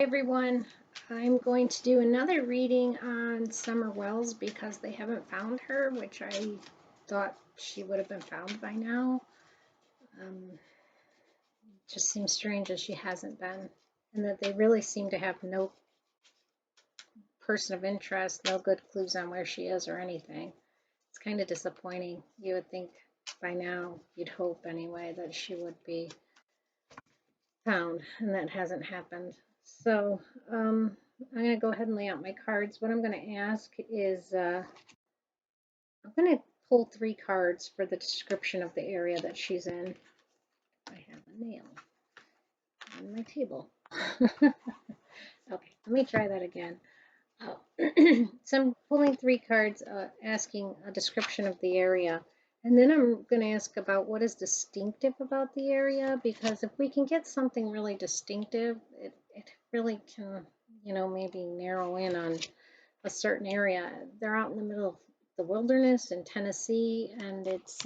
Everyone, I'm going to do another reading on Summer Wells because they haven't found her, which I thought she would have been found by now. Just seems strange that she hasn't been, and that they really seem to have no person of interest, no good clues on where she is or anything. It's kind of disappointing. You would think by now, you'd hope anyway, that she would be found, and that hasn't happened. So I'm going to go ahead and lay out my cards. What I'm going to ask is I'm going to pull 3 cards for the description of the area that she's in. I have a nail on my table. Okay, let me try that again. Oh. So I'm pulling 3 cards asking a description of the area. And then I'm going to ask about what is distinctive about the area, because if we can get something really distinctive, it really can, maybe narrow in on a certain area. They're out in the middle of the wilderness in Tennessee, and it's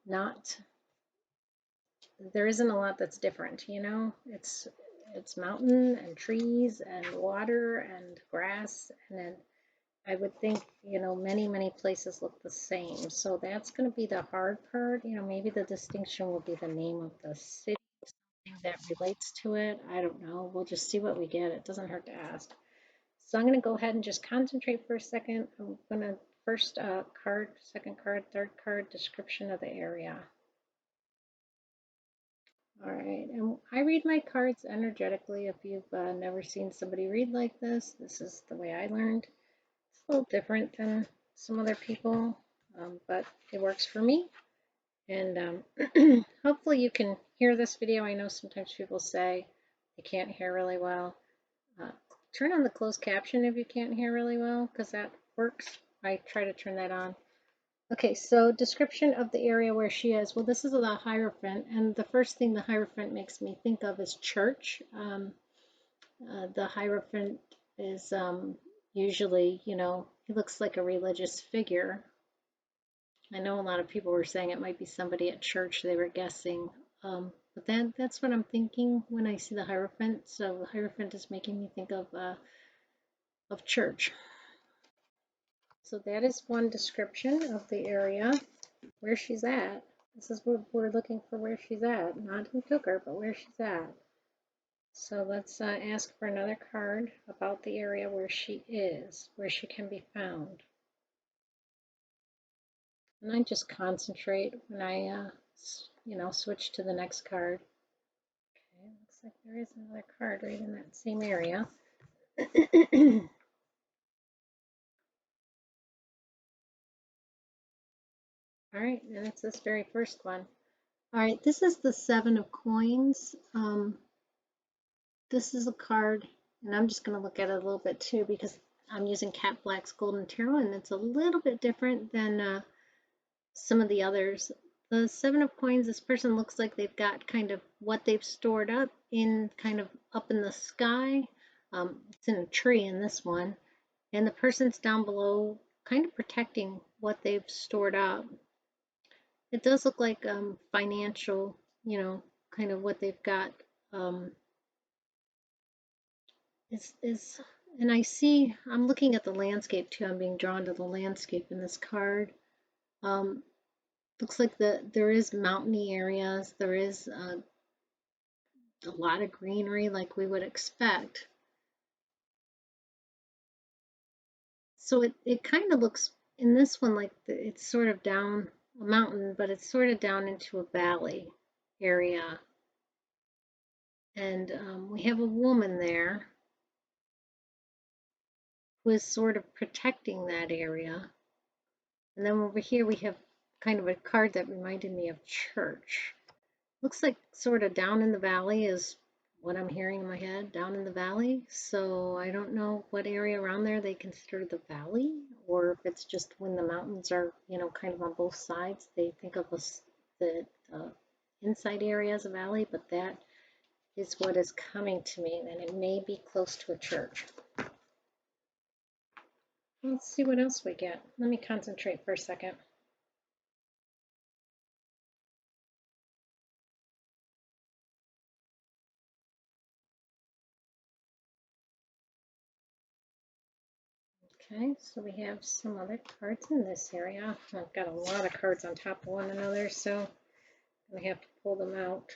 not, there isn't a lot that's different, It's mountain and trees and water and grass, and then I would think, many places look the same. So that's going to be the hard part. Maybe the distinction will be the name of the city that relates to it. I don't know. We'll just see what we get. It doesn't hurt to ask. So I'm going to go ahead and just concentrate for a second. I'm going to first card, second card, third card, description of the area. All right, and I read my cards energetically. If you've never seen somebody read like this is the way I learned. It's a little different than some other people, but it works for me. And hopefully you can hear this video. I know sometimes people say they can't hear really well. Turn on the closed caption if you can't hear really well, because that works. I try to turn that on. Okay, so description of the area where she is. Well, this is the Hierophant, and the first thing the Hierophant makes me think of is church. The Hierophant is usually, he looks like a religious figure. I know a lot of people were saying it might be somebody at church, they were guessing. But that's what I'm thinking when I see the Hierophant. So the Hierophant is making me think of church. So that is one description of the area where she's at. This is what we're looking for, where she's at, not who took her, but where she's at. So let's ask for another card about the area where she is, where she can be found. And I just concentrate when I, switch to the next card. Okay, looks like there is another card right in that same area. All right, and it's this very first one. All right, this is the 7 of Coins. This is a card, and I'm just going to look at it a little bit too because I'm using Cat Black's Golden Tarot, and it's a little bit different than some of the others. The 7 of Coins, this person looks like they've got kind of what they've stored up in kind of up in the sky. It's in a tree in this one, and the person's down below kind of protecting what they've stored up. It does look like financial, kind of what they've got is, and I'm looking at the landscape too. I'm being drawn to the landscape in this card. Looks like there is mountainy areas. There is a lot of greenery like we would expect. So it kind of looks in this one like it's sort of down a mountain, but it's sort of down into a valley area. And we have a woman there who is sort of protecting that area. And then over here we have kind of a card that reminded me of church. Looks like sort of down in the valley is what I'm hearing in my head, down in the valley. So I don't know what area around there they consider the valley, or if it's just when the mountains are, kind of on both sides, they think of the inside area as a valley, but that is what is coming to me, and it may be close to a church. Let's see what else we get. Let me concentrate for a second. Okay, so we have some other cards in this area. I've got a lot of cards on top of one another, so I have to pull them out.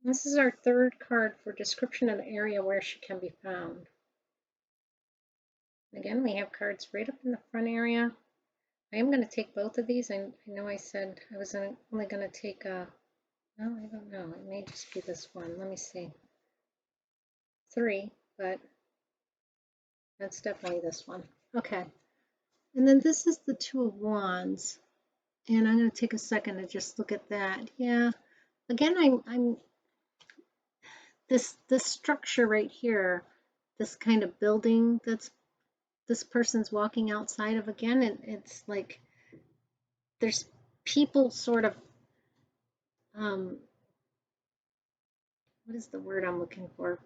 This is our third card for description of the area where she can be found. Again, we have cards right up in the front area. I am going to take both of these. I know I said I was only going to take a, no, I don't know. It may just be this one. Let me see. 3, but that's definitely this one. Okay. And then this is the Two of Wands. And I'm going to take a second to just look at that. Yeah. Again, I'm this structure right here, this kind of building that's this person's walking outside of, again, it's like there's people sort of what is the word I'm looking for?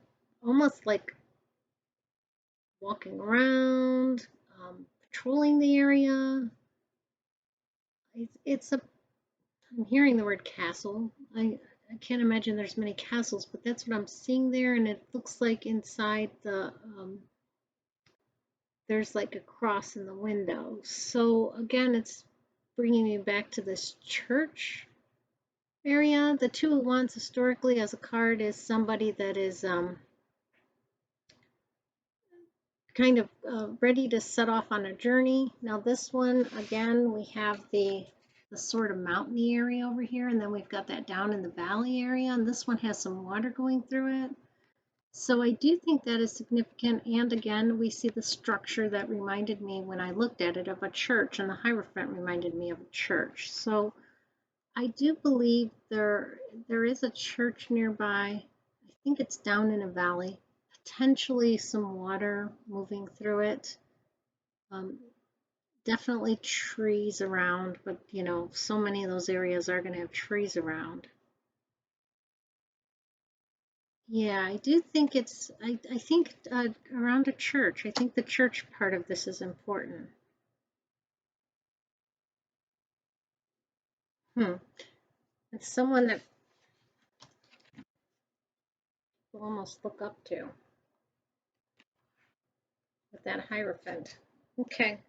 Almost like walking around, patrolling the area. It's a, I'm hearing the word castle. I can't imagine there's many castles, but that's what I'm seeing there, and it looks like inside the there's like a cross in the window. So again, it's bringing me back to this church area. The Two of Wands historically as a card is somebody that is kind of ready to set off on a journey. Now this one, again, we have the sort of mountainy area over here, and then we've got that down in the valley area, and this one has some water going through it. So I do think that is significant, and again, we see the structure that reminded me when I looked at it of a church, and the Hierophant reminded me of a church. So I do believe there is a church nearby. I think it's down in a valley, potentially some water moving through it. Definitely trees around, but you know, so many of those areas are going to have trees around. Yeah, I do think it's, I think around a church. I think the church part of this is important. It's someone that will almost look up to with that Hierophant. Okay.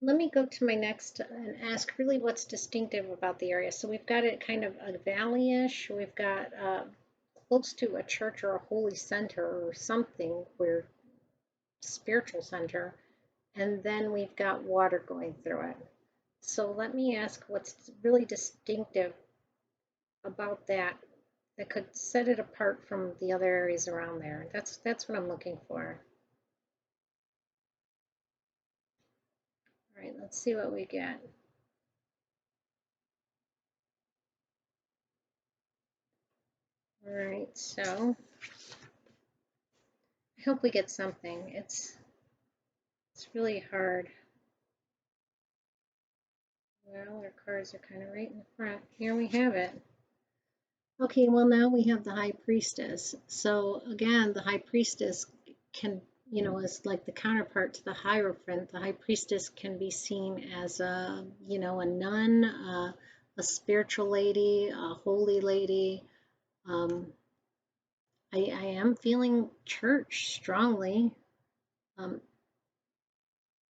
Let me go to my next and ask really what's distinctive about the area. So we've got it kind of a valley-ish. We've got close to a church or a holy center or something where spiritual center, and then we've got water going through it. So let me ask what's really distinctive about that that could set it apart from the other areas around there. That's what I'm looking for. All right, let's see what we get. All right, so I hope we get something. It's really hard. Well, our cards are kind of right in the front. Here we have it. Okay, well now we have the High Priestess. So again, the High Priestess can, you know, is like the counterpart to the Hierophant. The High Priestess can be seen as a, you know, a nun, a spiritual lady, a holy lady. I am feeling church strongly.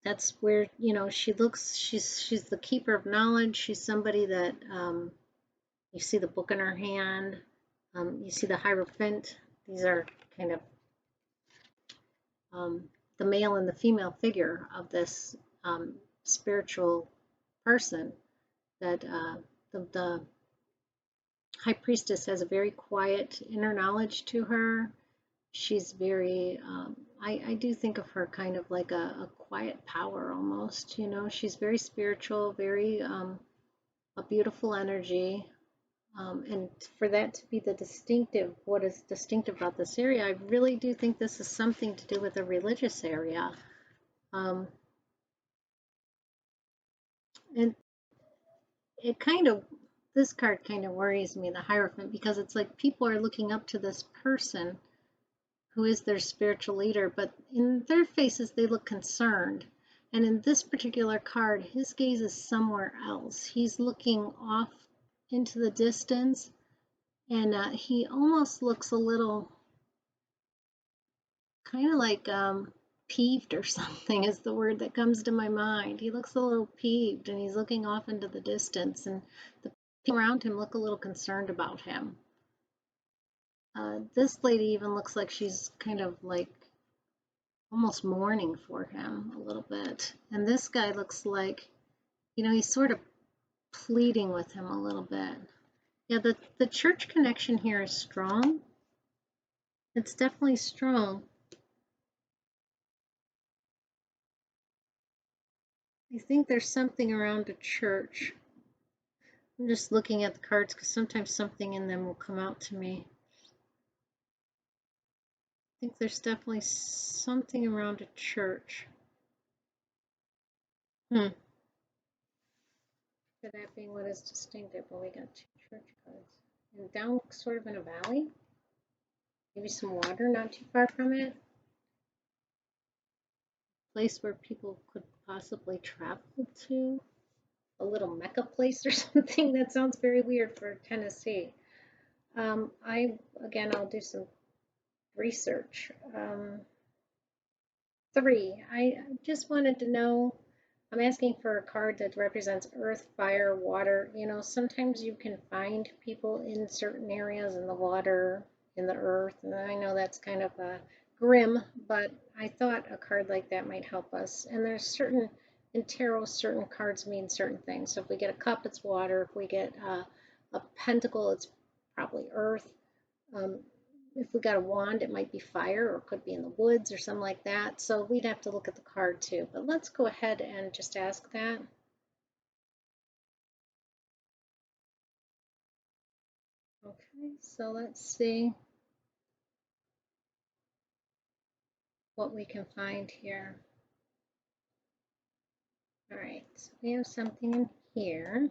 That's where, you know, she looks, she's the keeper of knowledge. She's somebody that you see the book in her hand. You see the Hierophant. These are kind of the male and the female figure of this spiritual person. That the High Priestess has a very quiet inner knowledge to her. She's very, I do think of her kind of like a quiet power almost, you know. She's very spiritual, very a beautiful energy. And for that to be the distinctive, what is distinctive about this area, I really do think this is something to do with a religious area. And it kind of, this card kind of worries me, the Hierophant, because it's like people are looking up to this person who is their spiritual leader, but in their faces they look concerned. And in this particular card, his gaze is somewhere else. He's looking off into the distance, and he almost looks a little kind of like peeved or something is the word that comes to my mind. He looks a little peeved and he's looking off into the distance, and the people around him look a little concerned about him. This lady even looks like she's kind of like almost mourning for him a little bit. And this guy looks like, he's sort of pleading with him a little bit. Yeah, the church connection here is strong. It's definitely strong. I think there's something around a church. I'm just looking at the cards because sometimes something in them will come out to me. I think there's definitely something around a church. For that being what is distinctive, well, we got 2 church cards. And down sort of in a valley. Maybe some water not too far from it. Place where people could possibly travel to. A little Mecca place or something. That sounds very weird for Tennessee. I'll do some research. 3. I just wanted to know, I'm asking for a card that represents earth, fire, water. Sometimes you can find people in certain areas in the water, in the earth, and I know that's kind of grim, but I thought a card like that might help us. And in tarot, certain cards mean certain things. So if we get a cup, it's water. If we get a pentacle, it's probably earth. If we got a wand, it might be fire, or it could be in the woods or something like that. So we'd have to look at the card too. But let's go ahead and just ask that. Okay, so let's see what we can find here. All right, so we have something in here.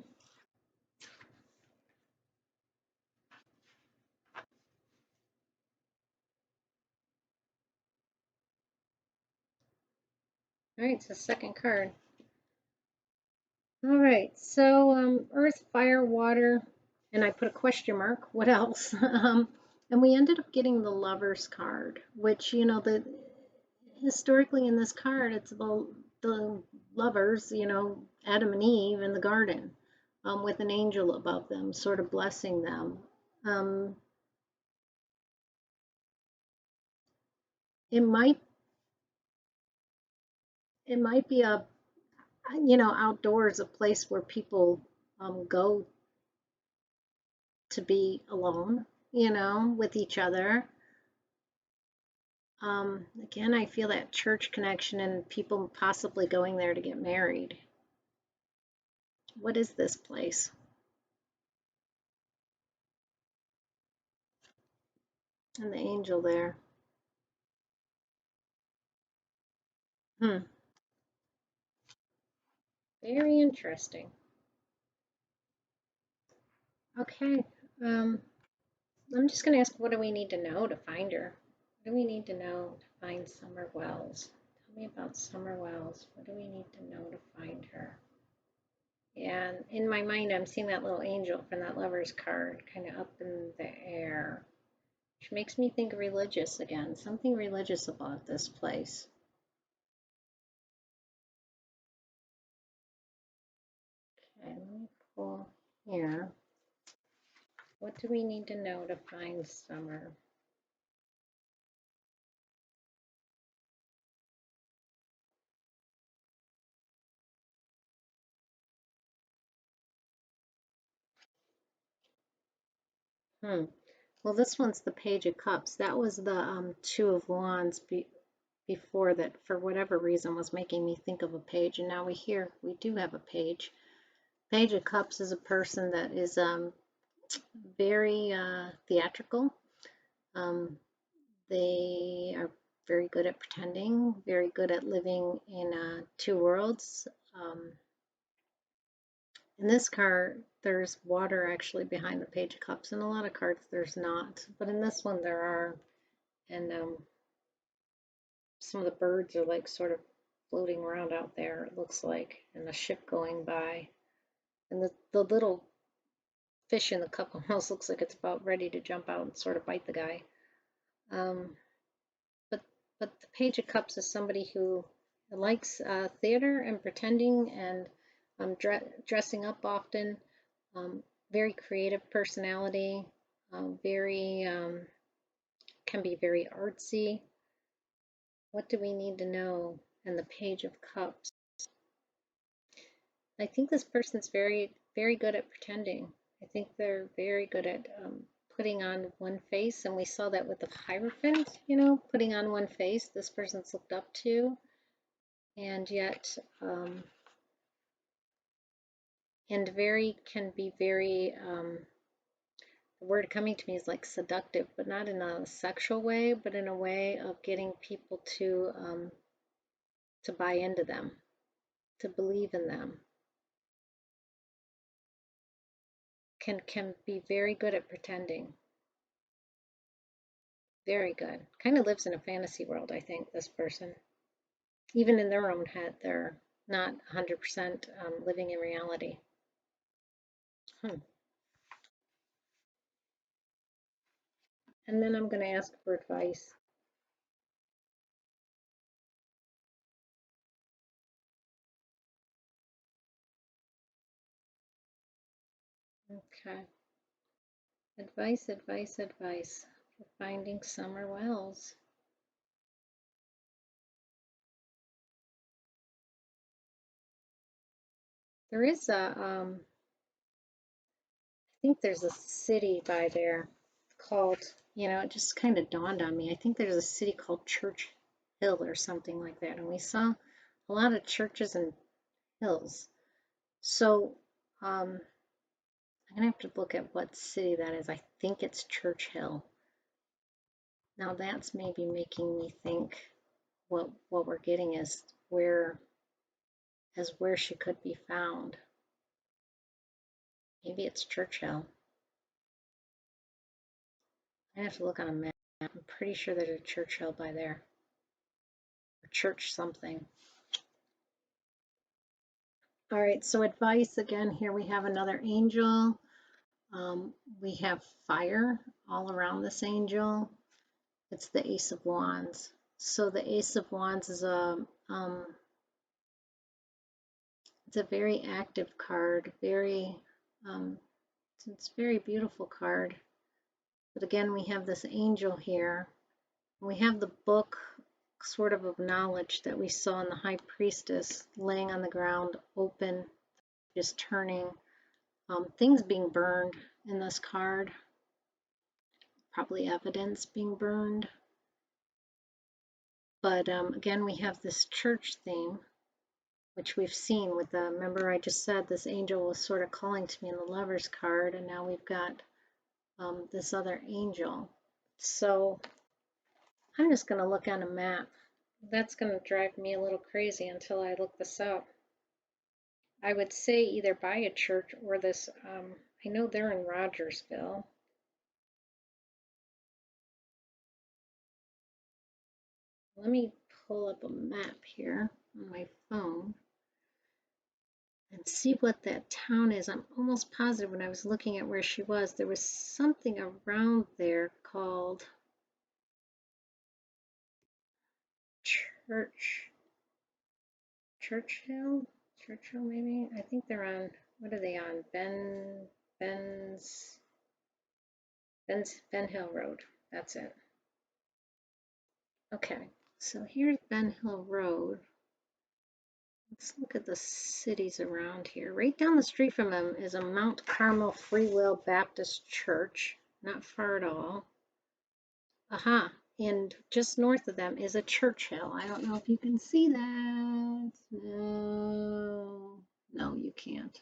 All right, it's the second card. All right, so earth, fire, water, and I put a question mark. What else? And we ended up getting the Lover's card, which, historically in this card, it's the lovers, Adam and Eve in the garden, with an angel above them, sort of blessing them. It might be outdoors, a place where people go to be alone, with each other. Again, I feel that church connection and people possibly going there to get married. What is this place? And the angel there. Very interesting. Okay. I'm just going to ask, what do we need to know to find her? What do we need to know to find Summer Wells? Tell me about Summer Wells. What do we need to know to find her? And in my mind, I'm seeing that little angel from that Lover's card kind of up in the air, which makes me think religious again. Something religious about this place. Okay, let me pull here. What do we need to know to find Summer? Well, this one's the Page of Cups. That was the Two of Wands before that, for whatever reason, was making me think of a page. And now we do have a page. Page of Cups is a person that is very theatrical. They are very good at pretending, very good at living in 2 worlds. In this card, there's water actually behind the Page of Cups. In a lot of cards, there's not. But in this one, there are. And some of the birds are like sort of floating around out there, it looks like, and the ship going by. And the little fish in the cup almost looks like it's about ready to jump out and sort of bite the guy. But but the Page of Cups is somebody who likes theater and pretending and dressing up often. Very creative personality, very can be very artsy. What do we need to know? And the Page of Cups. I think this person's very good at pretending. I think they're very good at putting on one face, and we saw that with the Hierophant, putting on one face this person's looked up to, and yet, and can be very, the word coming to me is like seductive, but not in a sexual way, but in a way of getting people to buy into them, to believe in them. Can be very good at pretending. Very good. Kind of lives in a fantasy world, I think, this person. Even in their own head, they're not 100% living in reality. And then I'm going to ask for advice. Okay. Advice, advice, advice for finding Summer Wells. There is I think there's a city by there called, it just kind of dawned on me. I think there's a city called Church Hill or something like that. And we saw a lot of churches and hills. So I'm gonna have to look at what city that is. I think it's Church Hill. Now that's maybe making me think what we're getting is where she could be found. Maybe it's Church Hill. I have to look on a map. I'm pretty sure there's a Church Hill by there. Or church something. All right, so advice again. Here we have another angel. We have fire all around this angel. It's the Ace of Wands. So the Ace of Wands is it's a very active card, it's a very beautiful card. But again, we have this angel here. We have the book sort of knowledge that we saw in the High Priestess laying on the ground, open, just turning. Things being burned in this card, probably evidence being burned. But again, we have this church theme, which we've seen with the, remember I just said this angel was sort of calling to me in the Lover's card, and now we've got this other angel. So I'm just going to look on a map. That's going to drive me a little crazy until I look this up. I would say either by a church or this, I know they're in Rogersville. Let me pull up a map here on my phone and see what that town is. I'm almost positive when I was looking at where she was, there was something around there called Churchill maybe. I think they're on, what are they on? Ben Hill Road. That's it. Okay, so here's Ben Hill Road. Let's look at the cities around here. Right down the street from them is a Mount Carmel Free Will Baptist Church. Not far at all. Aha, and just north of them is a Church Hill. I don't know if you can see that. No, you can't.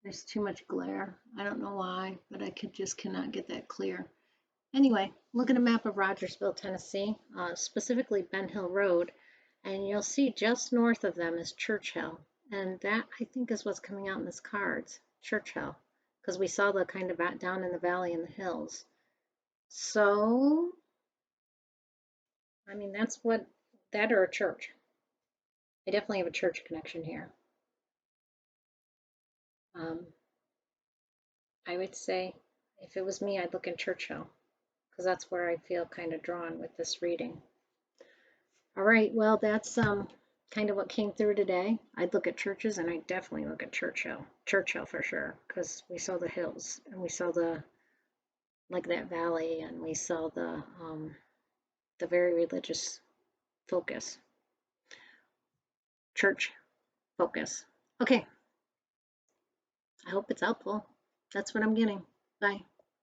There's too much glare. I don't know why, but I just cannot get that clear. Anyway, look at a map of Rogersville, Tennessee, specifically Ben Hill Road, and you'll see just north of them is Church Hill. And that, I think, is what's coming out in this cards, Church Hill, because we saw the kind of down in the valley in the hills. So, I mean, that's what, that or a church. I definitely have a church connection here. I would say, if it was me, I'd look in Church Hill, because that's where I feel kind of drawn with this reading. All right, well, that's kind of what came through today. I'd look at churches, and I'd definitely look at Churchill for sure, because we saw the hills and we saw the like that valley, and we saw the very religious focus, church focus. Okay, I hope it's helpful. That's what I'm getting. Bye.